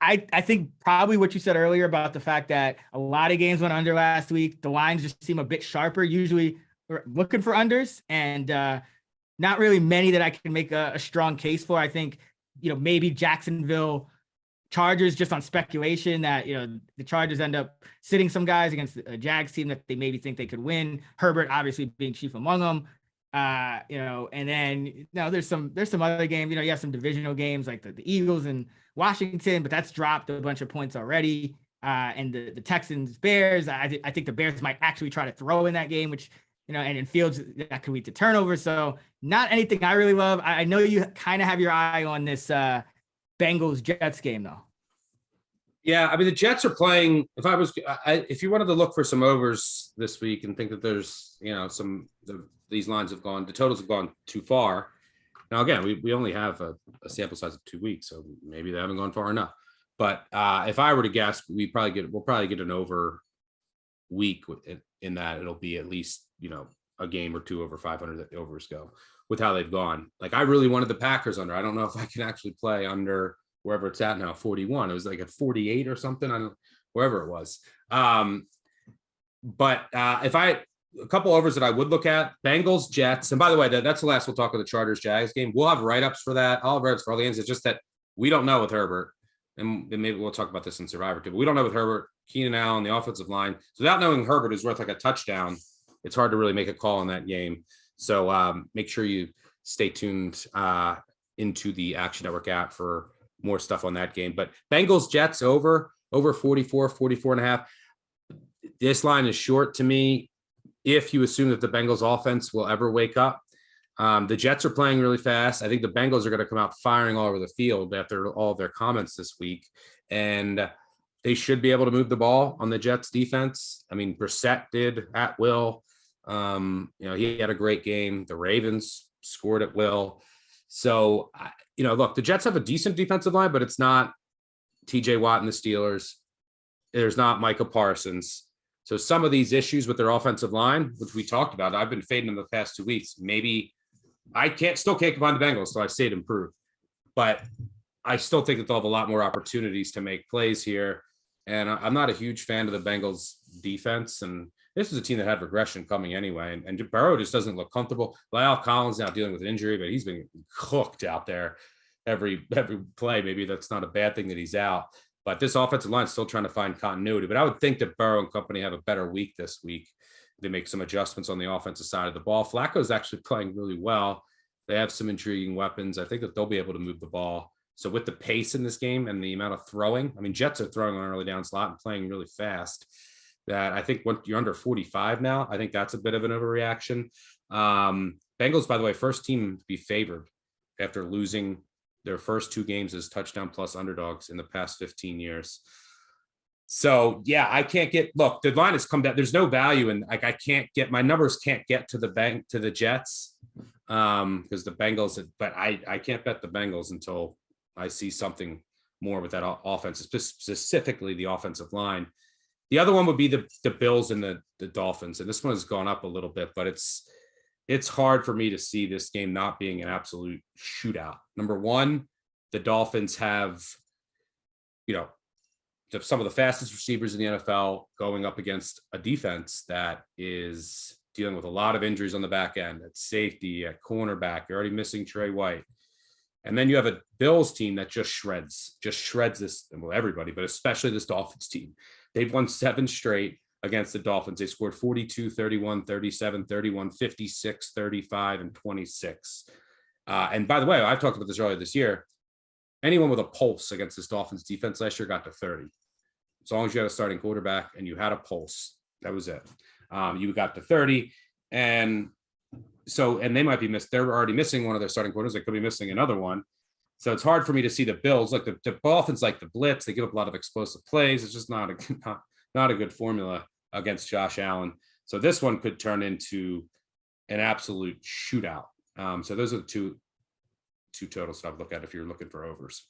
I think probably what you said earlier about the fact that a lot of games went under last week. The lines just seem a bit sharper. Usually we're looking for unders, and not really many that I can make a strong case for. I think, maybe Jacksonville Chargers, just on speculation that, the Chargers end up sitting some guys against a Jags team that they maybe think they could win. Herbert obviously being chief among them. And then there's some other games. You have some divisional games like the Eagles and Washington, but that's dropped a bunch of points already. And the Texans Bears, I think the Bears might actually try to throw in that game, which, and in Fields that could lead to turnovers. So not anything I really love. I know you kind of have your eye on this Bengals Jets game though. Yeah, I mean the Jets are playing. If you wanted to look for some overs this week and think that there's these lines have gone, the totals have gone too far. Now again, we only have a sample size of 2 weeks, so maybe they haven't gone far enough. But if I were to guess, we'll probably get an over week in that it'll be at least a game or two over 500 that the overs go with how they've gone. Like I really wanted the Packers under. I don't know if I can actually play under wherever it's at now, 41. It was like at 48 or something. I don't wherever it was. But if a couple overs that I would look at, Bengals, Jets. And by the way, that's the last we'll talk of the Chargers Jags game. We'll have write-ups for that. I'll have write-ups for all the games. It's just that we don't know with Herbert. And maybe we'll talk about this in Survivor too. But we don't know with Herbert, Keenan Allen, the offensive line. So without knowing Herbert is worth like a touchdown, it's hard to really make a call on that game. So make sure you stay tuned into the Action Network app for more stuff on that game. But Bengals, Jets over 44 and a half. This line is short to me. If you assume that the Bengals offense will ever wake up, the Jets are playing really fast. I think the Bengals are going to come out firing all over the field after all of their comments this week. And they should be able to move the ball on the Jets defense. I mean, Brissett did at will. He had a great game. The Ravens scored at will. So, look, the Jets have a decent defensive line, but it's not TJ Watt and the Steelers. There's not Micah Parsons. So some of these issues with their offensive line, which we talked about, I've been fading them the past 2 weeks. Maybe I still can't combine the Bengals, so I say it improved. But I still think that they'll have a lot more opportunities to make plays here. And I'm not a huge fan of the Bengals defense. And this is a team that had regression coming anyway. And Burrow just doesn't look comfortable. Lyle Collins now dealing with an injury, but he's been cooked out there every play. Maybe that's not a bad thing that he's out. But this offensive line is still trying to find continuity. But I would think that Burrow and company have a better week this week. They make some adjustments on the offensive side of the ball. Flacco's actually playing really well. They have some intriguing weapons. I think that they'll be able to move the ball. So with the pace in this game and the amount of throwing, I mean, Jets are throwing on early down slot and playing really fast. That I think when you're under 45 now, I think that's a bit of an overreaction. Bengals, by the way, first team to be favored after losing their first 2 games as touchdown plus underdogs in the past 15 years. So yeah, I can't look, the line has come down. There's no value in like, my numbers can't get to the Jets because the Bengals, but I can't bet the Bengals until I see something more with that offense, specifically the offensive line. The other one would be the Bills and the Dolphins. And this one has gone up a little bit, but it's hard for me to see this game not being an absolute shootout. Number one, the Dolphins have, some of the fastest receivers in the NFL going up against a defense that is dealing with a lot of injuries on the back end at safety, at cornerback. You're already missing Trey White. And then you have a Bills team that just shreds this, well, everybody, but especially this Dolphins team. They've won 7 straight against the Dolphins. They scored 42, 31, 37, 31, 56, 35, and 26. And by the way, I've talked about this earlier this year. Anyone with a pulse against this Dolphins defense last year got to 30. As long as you had a starting quarterback and you had a pulse, that was it. You got to 30. And they might be they're already missing one of their starting quarterbacks. They could be missing another one. So it's hard for me to see the Bills. Like the Dolphins like the blitz. They give up a lot of explosive plays. It's just not a good formula against Josh Allen. So this one could turn into an absolute shootout. So those are the two totals that I've looked at if you're looking for overs.